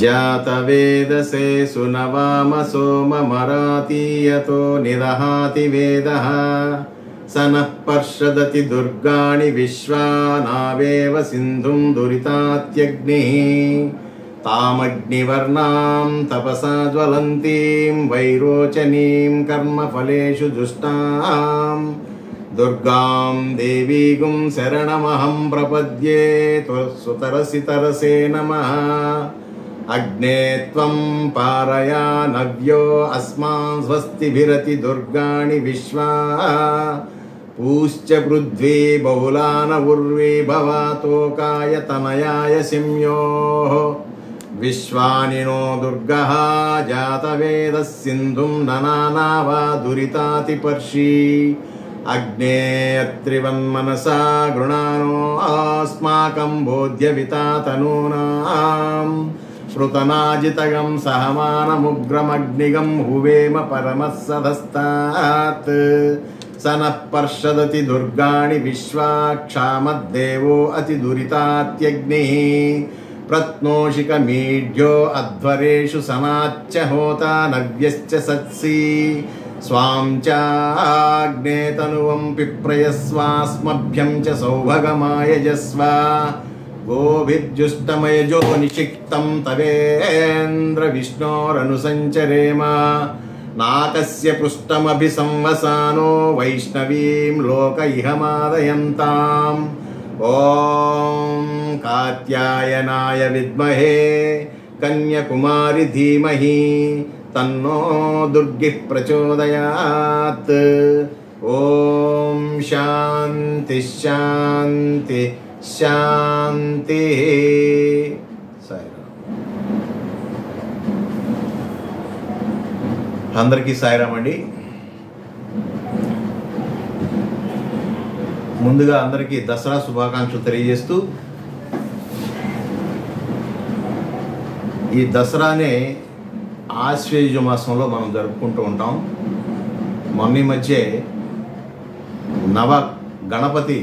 जातवेदसे सुनवामसो ममरातीयतो निदहाति वेदः स नः पर्षदति दुर्गाणि विश्वानावेव सिन्धुं दुरितात्यग्निः तामग्निवर्णां तपसा ज्वलन्तीं वैरोचनीं कर्मफलेषु जुष्टां दुर्गां देवीगुं शरणमहं प्रपद्ये त्वत्सुतरसि तरसे नमः अग्ने त्वं पारया नव्यो अस्मान् स्वस्तिभिरति दुर्गाणि विश्वा पूश्च पृथ्वी बहुलान उर्वी भवातोकाय तनयाय सिंयोः विश्वानिनो दुर्गः जातवेदः सिन्धुं ननानावा दुरितातिपर्षी अग्ने त्रिवन्मनसा गृणानो अस्माकं बोध्यविता तनूनां श्रुतनाजितगं सहमानमुग्रमग्निगं हुवेम परमः सधस्तात् स नः पर्षदति दुर्गाणि विश्वाक्षामद्देवो अतिदुरितात्यग्निः प्रत्नोषिकमीढ्यो अध्वरेषु समाच्च होता नव्यश्च सत्सि स्वां चाग्ने तनुवं पिप्रयस्वास्मभ्यं च सौभगमायजस्व गोभिर्जुष्टमयजो निषिक्तं तवेन्द्र विष्णोरनुसञ्चरेम नाकस्य पृष्ठमभिसंवसानो वैष्णवीं लोक इह मादयन्ताम् ॐ कात्यायनाय विद्महे कन्याकुमारी धीमहि तन्नो दुर्गिः प्रचोदयात्। ॐ शान्ति शान्ति शान्ति। అందరికీ సాయిరామ్ అండి. ముందుగా అందరికీ దసరా శుభాకాంక్షలు తెలియజేస్తూ, ఈ దసరానే ఆశ్వేయుజ మాసంలో మనం జరుపుకుంటూ ఉంటాం. మొన్న మధ్య నవ గణపతి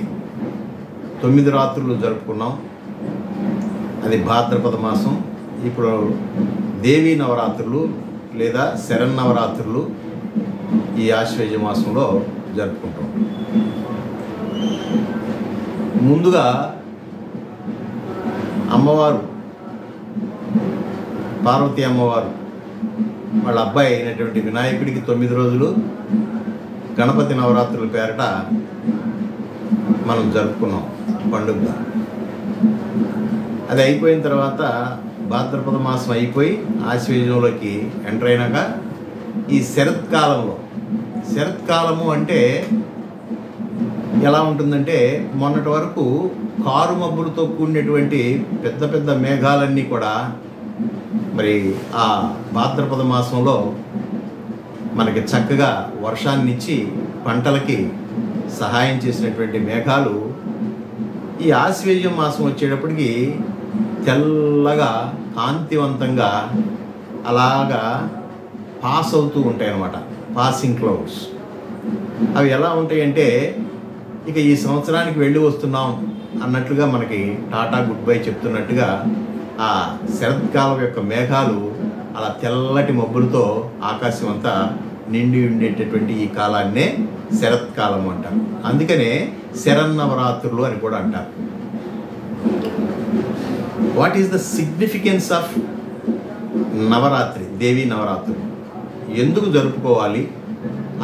9 రాత్రులు జరుపుకున్నాం, అది భాద్రపద మాసం. ఇప్పుడు దేవీ నవరాత్రులు లేదా శరన్నవరాత్రులు ఈ ఆశ్వేయుజ మాసంలో జరుపుకుంటాం. ముందుగా అమ్మవారు పార్వతీ అమ్మవారు వాళ్ళ అబ్బాయి అయినటువంటి వినాయకుడికి 9 రోజులు గణపతి నవరాత్రుల పేరట మనం జరుపుకున్నాం పండుగ. అది అయిపోయిన తర్వాత భాద్రపద మాసం అయిపోయి ఆశ్వేయుజంలోకి ఎంటర్ అయినాక ఈ శరత్కాలము అంటే ఎలా ఉంటుందంటే, మొన్నటి వరకు కారు మబ్బులతో కూడినటువంటి పెద్ద పెద్ద మేఘాలన్నీ కూడా మరి ఆ భాద్రపద మాసంలో మనకి చక్కగా వర్షాన్ని ఇచ్చి పంటలకి సహాయం చేసినటువంటి మేఘాలు ఈ ఆశ్వేయుజ మాసం వచ్చేటప్పటికి తెల్లగా కాంతివంతంగా అలాగా పాస్ అవుతూ ఉంటాయి అన్నమాట, పాసింగ్ క్లౌడ్స్. అవి ఎలా ఉంటాయంటే, ఇక ఈ సంవత్సరానికి వెళ్ళి వస్తున్నాం అన్నట్లుగా మనకి టాటా గుడ్ బై చెప్తున్నట్టుగా ఆ శరత్కాలం యొక్క మేఘాలు అలా తెల్లటి మబ్బులతో ఆకాశం అంతా నిండి ఉండేటటువంటి ఈ కాలాన్నే శరత్కాలం అంటారు. అందుకనే శరన్నవరాత్రులు అని కూడా అంటారు. What is the significance of Navratri, Devi నవరాత్రులు ఎందుకు జరుపుకోవాలి,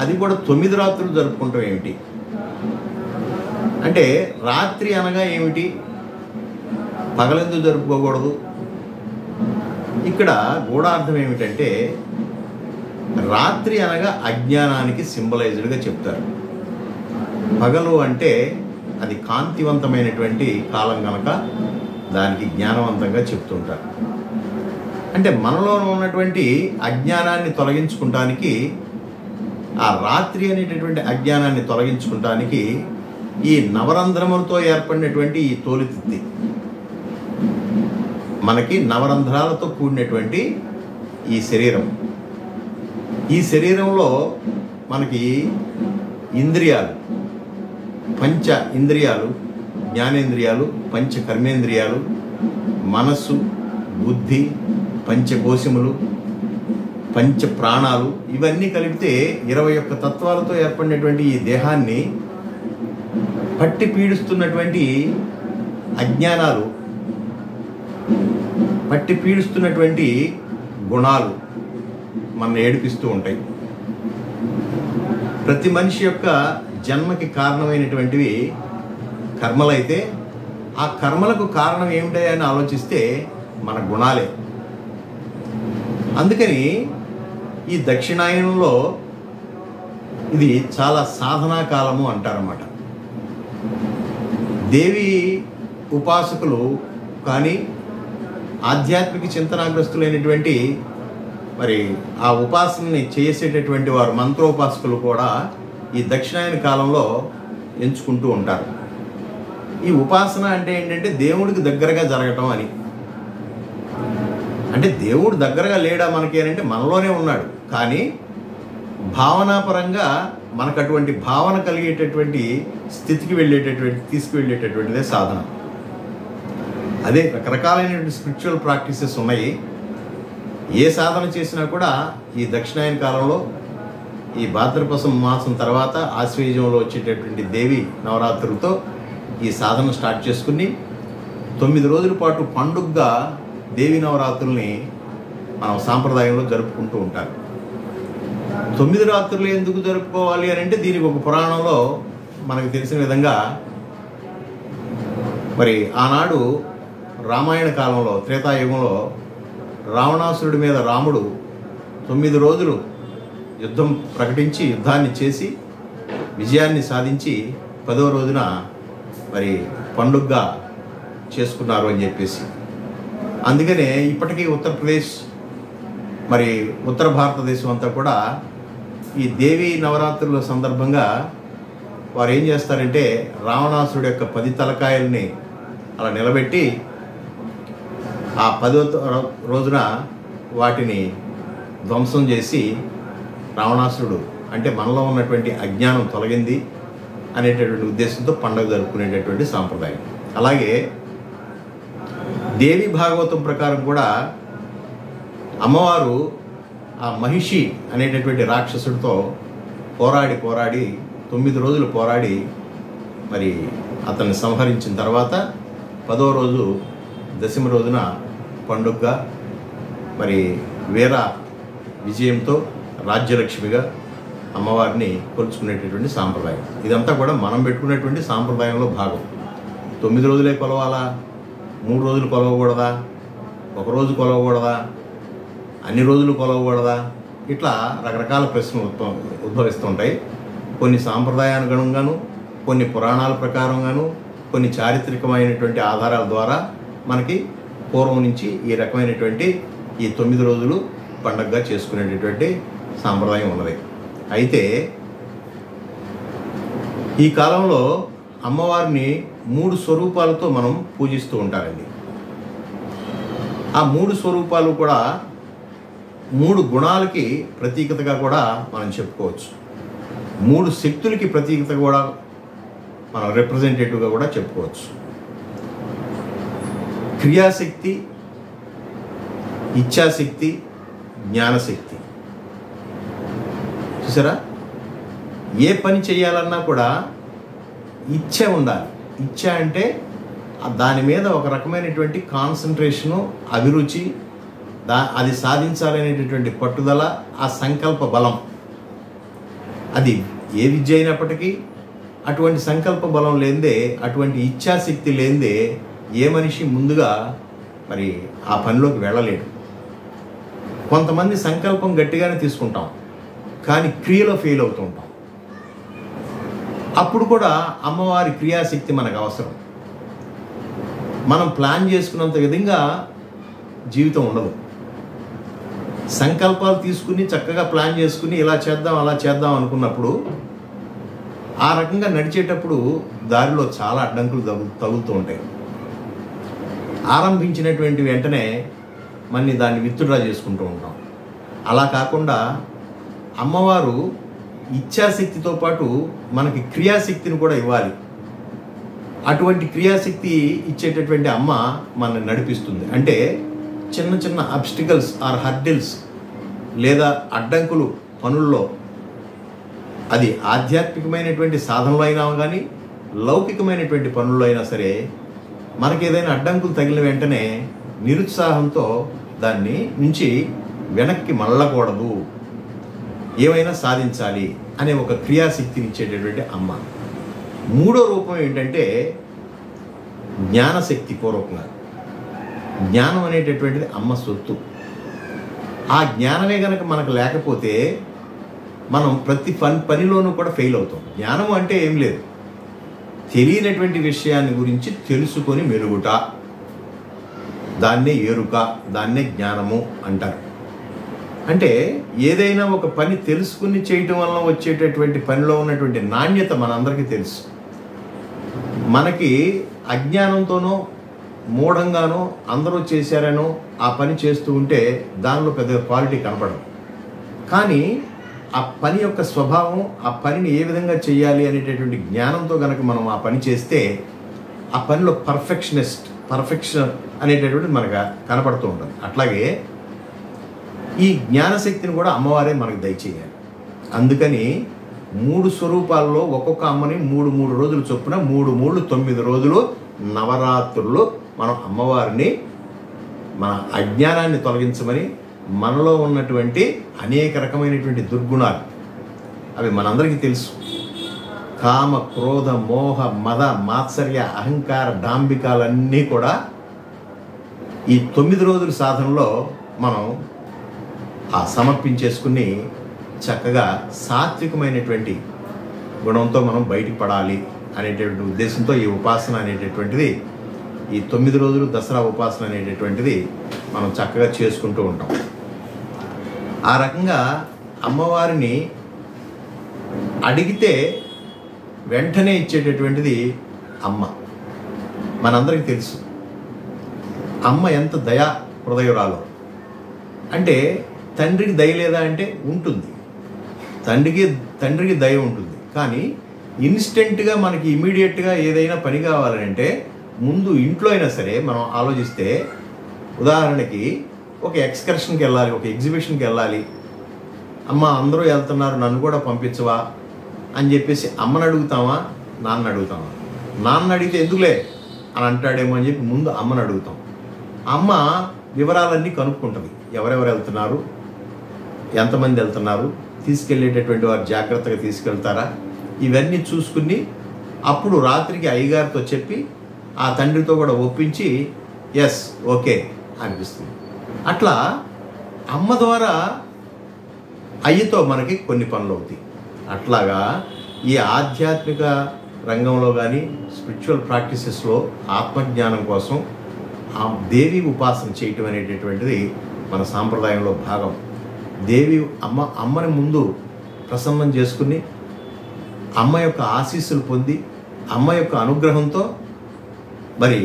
అది కూడా 9 రాత్రులు జరుపుకుంటాం ఏమిటి అంటే, రాత్రి అనగా ఏమిటి, పగలెందుకు జరుపుకోకూడదు? ఇక్కడ గూఢార్థం ఏమిటంటే, రాత్రి అనగా అజ్ఞానానికి సింబలైజ్డ్గా చెప్తారు. పగలు అంటే అది కాంతివంతమైనటువంటి కాలం కనుక దానికి జ్ఞానవంతంగా చెప్తుంటారు. అంటే మనలో ఉన్నటువంటి అజ్ఞానాన్ని తొలగించుకుంటానికి, ఆ రాత్రి అనేటటువంటి అజ్ఞానాన్ని తొలగించుకుంటానికి ఈ నవరంధ్రములతో ఏర్పడినటువంటి ఈ తోలితిత్తి, మనకి నవరంధ్రాలతో కూడినటువంటి ఈ శరీరం, ఈ శరీరంలో మనకి ఇంద్రియాలు, పంచ ఇంద్రియాలు, జ్ఞానేంద్రియాలు, పంచ కర్మేంద్రియాలు, మనస్సు, బుద్ధి, పంచకోశములు, పంచ ప్రాణాలు ఇవన్నీ కలిపితే 21 తత్వాలతో ఏర్పడినటువంటి ఈ దేహాన్ని పట్టి పీడిస్తున్నటువంటి అజ్ఞానాలు, పట్టి పీడిస్తున్నటువంటి గుణాలు మన ఏడిపిస్తూ ఉంటాయి. ప్రతి మనిషి యొక్క జన్మకి కారణమైనటువంటివి కర్మలైతే ఆ కర్మలకు కారణం ఏమిటాయని ఆలోచిస్తే మన గుణాలే. అందుకని ఈ దక్షిణాయనంలో ఇది చాలా సాధనా కాలము అంటారన్నమాట. దేవి ఉపాసకులు కానీ ఆధ్యాత్మిక చింతనాగ్రస్తులైనటువంటి మరి ఆ ఉపాసనని చేసేటటువంటి వారు మంత్రోపాసకులు కూడా ఈ దక్షిణాయన కాలంలో ఎంచుకుంటూ ఉంటారు. ఈ ఉపాసన అంటే ఏంటంటే దేవుడికి దగ్గరగా జరగటం అని. అంటే దేవుడు దగ్గరగా లేడా మనకి అని అంటే మనలోనే ఉన్నాడు, కానీ భావనాపరంగా మనకు అటువంటి భావన కలిగేటటువంటి స్థితికి తీసుకువెళ్ళేటటువంటిదే సాధన. అదే రకరకాలైనటువంటి స్పిరిచువల్ ప్రాక్టీసెస్ ఉన్నాయి. ఏ సాధన చేసినా కూడా ఈ దక్షిణాయన కాలంలో ఈ భాద్రపద మాసం తర్వాత ఆశ్వయుజంలో వచ్చేటటువంటి దేవి నవరాత్రులతో ఈ సాధన స్టార్ట్ చేసుకుని 9 రోజుల పాటు పండుగగా దేవి నవరాత్రుల్ని మనం సాంప్రదాయంలో జరుపుకుంటూ ఉంటారు. 9 రాత్రులు ఎందుకు జరుపుకోవాలి అని అంటే దీనికి ఒక పురాణంలో మనకు తెలిసిన విధంగా మరి ఆనాడు రామాయణ కాలంలో త్రేతాయుగంలో రావణాసురుడి మీద రాముడు 9 రోజులు యుద్ధం ప్రకటించి యుద్ధాన్ని చేసి విజయాన్ని సాధించి 10వ రోజున మరి పండుగగా చేసుకున్నారు అని చెప్పేసి. అందుకనే ఇప్పటికీ ఉత్తరప్రదేశ్ మరి ఉత్తర భారతదేశం అంతా కూడా ఈ దేవి నవరాత్రుల సందర్భంగా వారు ఏం చేస్తారంటే రావణాసురుడి యొక్క 10 తలకాయల్ని అలా నిలబెట్టి ఆ 10వ రోజున వాటిని ధ్వంసం చేసి రావణాసురుడు అంటే మనలో ఉన్నటువంటి అజ్ఞానం తొలగింది అనేటటువంటి ఉద్దేశంతో పండుగ జరుపుకునేటటువంటి సాంప్రదాయం. అలాగే దేవి భాగవతం ప్రకారం కూడా అమ్మవారు ఆ మహిషి అనేటటువంటి రాక్షసుడితో పోరాడి 9 రోజులు పోరాడి మరి అతన్ని సంహరించిన తర్వాత 10వ రోజు దశమి రోజున పండుగగా మరి వీర విజయంతో రాజ్యలక్ష్మిగా అమ్మవారిని కొలుచుకునేటటువంటి సాంప్రదాయం. ఇదంతా కూడా మనం పెట్టుకునేటువంటి సాంప్రదాయంలో భాగం. 9 రోజులే కొలవాలా, 3 రోజులు కొలవకూడదా, 1 రోజు కొలవకూడదా, అన్ని రోజులు కొలవకూడదా, ఇట్లా రకరకాల ప్రశ్నలు ఉద్భవిస్తుంటాయి. కొన్ని సాంప్రదాయానుగుణంగాను, కొన్ని పురాణాల ప్రకారంగాను, కొన్ని చారిత్రకమైనటువంటి ఆధారాల ద్వారా మనకి పూర్వం నుంచి ఈ రకమైనటువంటి ఈ 9 రోజులు పండగగా చేసుకునేటటువంటి సాంప్రదాయం ఉన్నది. అయితే ఈ కాలంలో అమ్మవారిని 3 స్వరూపాలతో మనం పూజిస్తూ ఉంటారండి. ఆ 3 స్వరూపాలు కూడా 3 గుణాలకి ప్రతీకతగా కూడా మనం చెప్పుకోవచ్చు. 3 శక్తులకి ప్రతీకత కూడా మనం రిప్రజెంటేటివ్గా కూడా చెప్పుకోవచ్చు. క్రియాశక్తి, ఇచ్ఛాశక్తి, జ్ఞానశక్తి. చూసారా, ఏ పని చేయాలన్నా కూడా ఇచ్ఛ ఉండాలి. ఇచ్ఛ అంటే దాని మీద ఒక రకమైనటువంటి కాన్సన్ట్రేషను, అభిరుచి, అది సాధించాలనేటటువంటి పట్టుదల, ఆ సంకల్ప బలం. అది ఏ విద్య అయినప్పటికీ అటువంటి సంకల్ప బలం లేనిదే, అటువంటి ఇచ్ఛాశక్తి లేనిదే ఏ మనిషి ముందుగా మరి ఆ పనిలోకి వెళ్ళలేడు. కొంతమంది సంకల్పం గట్టిగానే తీసుకుంటాం, కానీ క్రియలో ఫెయిల్ అవుతూ ఉంటాం. అప్పుడు కూడా అమ్మవారి క్రియాశక్తి మనకు అవసరం. మనం ప్లాన్ చేసుకున్నంత విధంగా జీవితం ఉండదు. సంకల్పాలు తీసుకుని చక్కగా ప్లాన్ చేసుకుని ఇలా చేద్దాం అలా చేద్దాం అనుకున్నప్పుడు ఆ రకంగా నడిచేటప్పుడు దారిలో చాలా అడ్డంకులు తగులుతూ ఉంటాయి. ఆరంభించినటువంటి వెంటనే మళ్ళీ దాన్ని విత్డ్రా చేసుకుంటూ ఉంటాం. అలా కాకుండా అమ్మవారు ఇచ్ఛాశక్తితో పాటు మనకి క్రియాశక్తిని కూడా ఇవ్వాలి. అటువంటి క్రియాశక్తి ఇచ్చేటటువంటి అమ్మ మనల్ని నడిపిస్తుంది. అంటే చిన్న చిన్న అబ్స్టికల్స్ ఆర్ హర్డిల్స్ లేదా అడ్డంకులు పనుల్లో, అది ఆధ్యాత్మికమైనటువంటి సాధనలో అయినా కానీ లౌకికమైనటువంటి పనుల్లో అయినా సరే, మనకి ఏదైనా అడ్డంకులు తగిలిన వెంటనే నిరుత్సాహంతో దాన్ని నుంచి వెనక్కి మళ్ళకూడదు, ఏమైనా సాధించాలి అనే ఒక క్రియాశక్తిని ఇచ్చేటటువంటి అమ్మ. మూడో రూపం ఏంటంటే జ్ఞానశక్తి. పూర్వకంగా జ్ఞానం అనేటటువంటిది అమ్మ సొత్తు. ఆ జ్ఞానమే కనుక మనకు లేకపోతే మనం ప్రతి పనిలోనూ కూడా ఫెయిల్ అవుతాం. జ్ఞానం అంటే ఏం లేదు, తెలియనటువంటి విషయాన్ని గురించి తెలుసుకొని మెరుగుట, దాన్నే ఎరుక, దాన్నే జ్ఞానము అంటారు. అంటే ఏదైనా ఒక పని తెలుసుకుని చేయటం వలన వచ్చేటటువంటి పనిలో ఉన్నటువంటి నాణ్యత మనందరికీ తెలుసు. మనకి అజ్ఞానంతోనో మూఢంగానో అందరూ చేశారనో ఆ పని చేస్తూ ఉంటే దానిలో పెద్ద క్వాలిటీ కనపడదు. కానీ ఆ పని యొక్క స్వభావం, ఆ పనిని ఏ విధంగా చేయాలి అనేటటువంటి జ్ఞానంతో కనుక మనం ఆ పని చేస్తే ఆ పనిలో పర్ఫెక్షన్ అనేటటువంటిది మనకు కనపడుతూ ఉంటుంది. అట్లాగే ఈ జ్ఞానశక్తిని కూడా అమ్మవారే మనకు దయచేయాలి. అందుకని 3 స్వరూపాల్లో ఒక్కొక్క అమ్మని 3 రోజులు చొప్పున 3 9 రోజులు నవరాత్రులు మనం అమ్మవారిని మన అజ్ఞానాన్ని తొలగించమని, మనలో ఉన్నటువంటి అనేక రకమైనటువంటి దుర్గుణాలు, అవి మనందరికీ తెలుసు, కామ క్రోధ మోహ మద మాత్సర్య అహంకార డాంబికాలన్నీ కూడా ఈ 9 రోజుల సాధనలో మనం సమర్పించేసుకుని చక్కగా సాత్వికమైనటువంటి గుణంతో మనం బయటికి పడాలి అనేటటువంటి ఉద్దేశంతో ఈ ఉపాసన అనేటటువంటిది, ఈ 9 రోజులు దసరా ఉపాసన అనేటటువంటిది మనం చక్కగా చేసుకుంటూ ఉంటాం. ఆ రకంగా అమ్మవారిని అడిగితే వెంటనే ఇచ్చేటటువంటిది అమ్మ. మనందరికీ తెలుసు అమ్మ ఎంత దయా హృదయురాలో. అంటే తండ్రికి దయ లేదా అంటే ఉంటుంది, తండ్రికి దయ ఉంటుంది. కానీ ఇన్స్టెంట్గా మనకి ఇమీడియట్గా ఏదైనా పని కావాలంటే ముందు ఇంట్లో అయినా సరే మనం ఆలోచిస్తే, ఉదాహరణకి ఒక ఎక్స్కర్షన్కి వెళ్ళాలి, ఒక ఎగ్జిబిషన్కి వెళ్ళాలి, అమ్మ అందరూ వెళ్తున్నారు నన్ను కూడా పంపించవా అని చెప్పేసి అమ్మని అడుగుతామా, నాన్న అడుగుతామా? నాన్న అడిగితే ఎందుకులే అని అంటాడేమో అని చెప్పి ముందు అమ్మని అడుగుతాం. అమ్మ వివరాలన్నీ కనుక్కుంటుంది, ఎవరెవరు వెళ్తున్నారు, ఎంతమంది వెళ్తున్నారు, తీసుకెళ్ళేటటువంటి వారు జాగ్రత్తగా తీసుకెళ్తారా, ఇవన్నీ చూసుకుని అప్పుడు రాత్రికి అయ్యగారితో చెప్పి ఆ తండ్రితో కూడా ఒప్పించి ఎస్ ఓకే అనిపిస్తుంది. అట్లా అమ్మ ద్వారా అయ్యతో మనకి కొన్ని పనులు అవుతాయి. అట్లాగా ఈ ఆధ్యాత్మిక రంగంలో కానీ స్పిరిచువల్ ప్రాక్టీసెస్లో ఆత్మజ్ఞానం కోసం ఆ దేవి ఉపాసన చేయటం అనేటటువంటిది మన సాంప్రదాయంలో భాగం. దేవి అమ్మని ముందు ప్రసన్నం చేసుకుని అమ్మ యొక్క ఆశీస్సులు పొంది అమ్మ యొక్క అనుగ్రహంతో మరి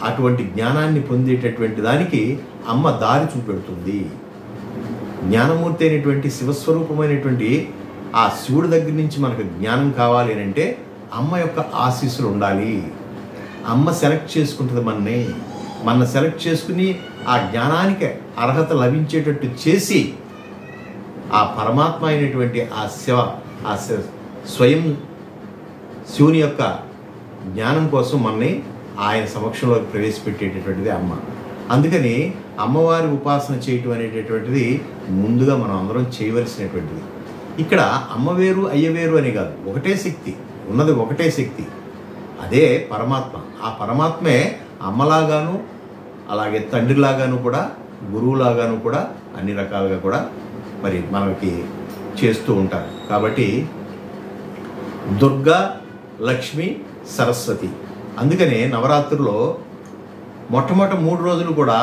అటువంటి జ్ఞానాన్ని పొందేటటువంటి దానికి అమ్మ దారి చూపెడుతుంది. జ్ఞానమూర్తి అయినటువంటి శివస్వరూపమైనటువంటి ఆ శివుడి దగ్గర నుంచి మనకు జ్ఞానం కావాలి అని అంటే అమ్మ యొక్క ఆశీస్సులు ఉండాలి. అమ్మ సెలెక్ట్ చేసుకుంటుంది మన సెలెక్ట్ చేసుకుని ఆ జ్ఞానానికి అర్హత లభించేటట్టు చేసి ఆ పరమాత్మ అయినటువంటి ఆ స్వయం శివుని యొక్క జ్ఞానం కోసం మనని ఆయన సమక్షంలో ప్రవేశపెట్టేటటువంటిది అమ్మ. అందుకని అమ్మవారి ఉపాసన చేయటం అనేటటువంటిది ముందుగా మనం అందరం చేయవలసినటువంటిది. ఇక్కడ అమ్మ వేరు అయ్య వేరు అని కాదు, ఒకటే శక్తి ఉన్నది, ఒకటే శక్తి, అదే పరమాత్మ. ఆ పరమాత్మే అమ్మలాగాను అలాగే తండ్రిలాగాను కూడా గురువులాగాను కూడా అన్ని రకాలుగా కూడా మరి మనకి చేస్తూ ఉంటారు. కాబట్టి దుర్గా, లక్ష్మి, సరస్వతి. అందుకనే నవరాత్రుల్లో మొట్టమొదటి 3 రోజులు కూడా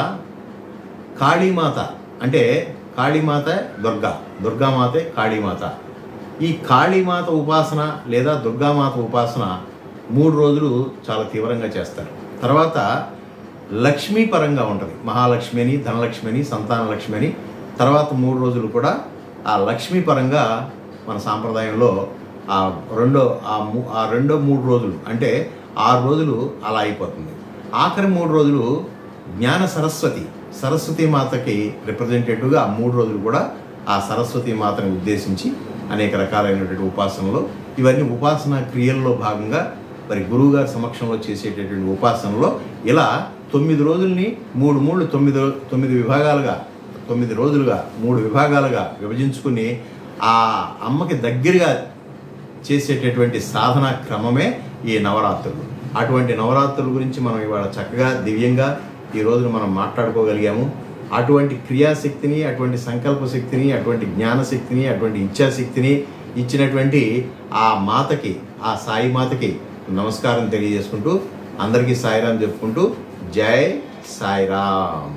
కాళీమాత, అంటే కాళీమాత దుర్గామాత కాళీమాత, ఈ కాళీమాత ఉపాసన లేదా దుర్గామాత ఉపాసన 3 రోజులు చాలా తీవ్రంగా చేస్తారు. తర్వాత లక్ష్మీ పరంగా ఉంటుంది, మహాలక్ష్మి అని, ధనలక్ష్మి అని, సంతాన లక్ష్మి అని. తర్వాత 3 రోజులు కూడా ఆ లక్ష్మీ పరంగా మన సాంప్రదాయంలో ఆ రెండో 3 రోజులు అంటే 6 రోజులు అలా అయిపోతుంది. ఆఖరి 3 రోజులు జ్ఞాన సరస్వతి సరస్వతీ మాతకి రిప్రజెంటేటివ్గా ఆ 3 రోజులు కూడా ఆ సరస్వతీ మాతని ఉద్దేశించి అనేక రకాలైనటువంటి ఉపాసనలు, ఇవన్నీ ఉపాసన క్రియల్లో భాగంగా మరి గురువుగారి సమక్షంలో చేసేటటువంటి ఉపాసనలో ఇలా 9 రోజుల్ని 9 విభాగాలుగా 9 రోజులుగా 3 విభాగాలుగా విభజించుకుని ఆ అమ్మకి దగ్గరగా చేసేటటువంటి సాధనా క్రమమే ఈ నవరాత్రులు. అటువంటి నవరాత్రుల గురించి మనం ఇవాళ చక్కగా దివ్యంగా ఈ రోజున మనం మాట్లాడుకోగలిగాము. అటువంటి క్రియాశక్తిని, అటువంటి సంకల్ప శక్తిని, అటువంటి జ్ఞానశక్తిని, అటువంటి ఇచ్ఛాశక్తిని ఇచ్చినటువంటి ఆ మాతకి, ఆ సాయి మాతకి నమస్కారం తెలియజేసుకుంటూ అందరికీ సాయిరాం చెప్పుకుంటూ జై సాయిరాం.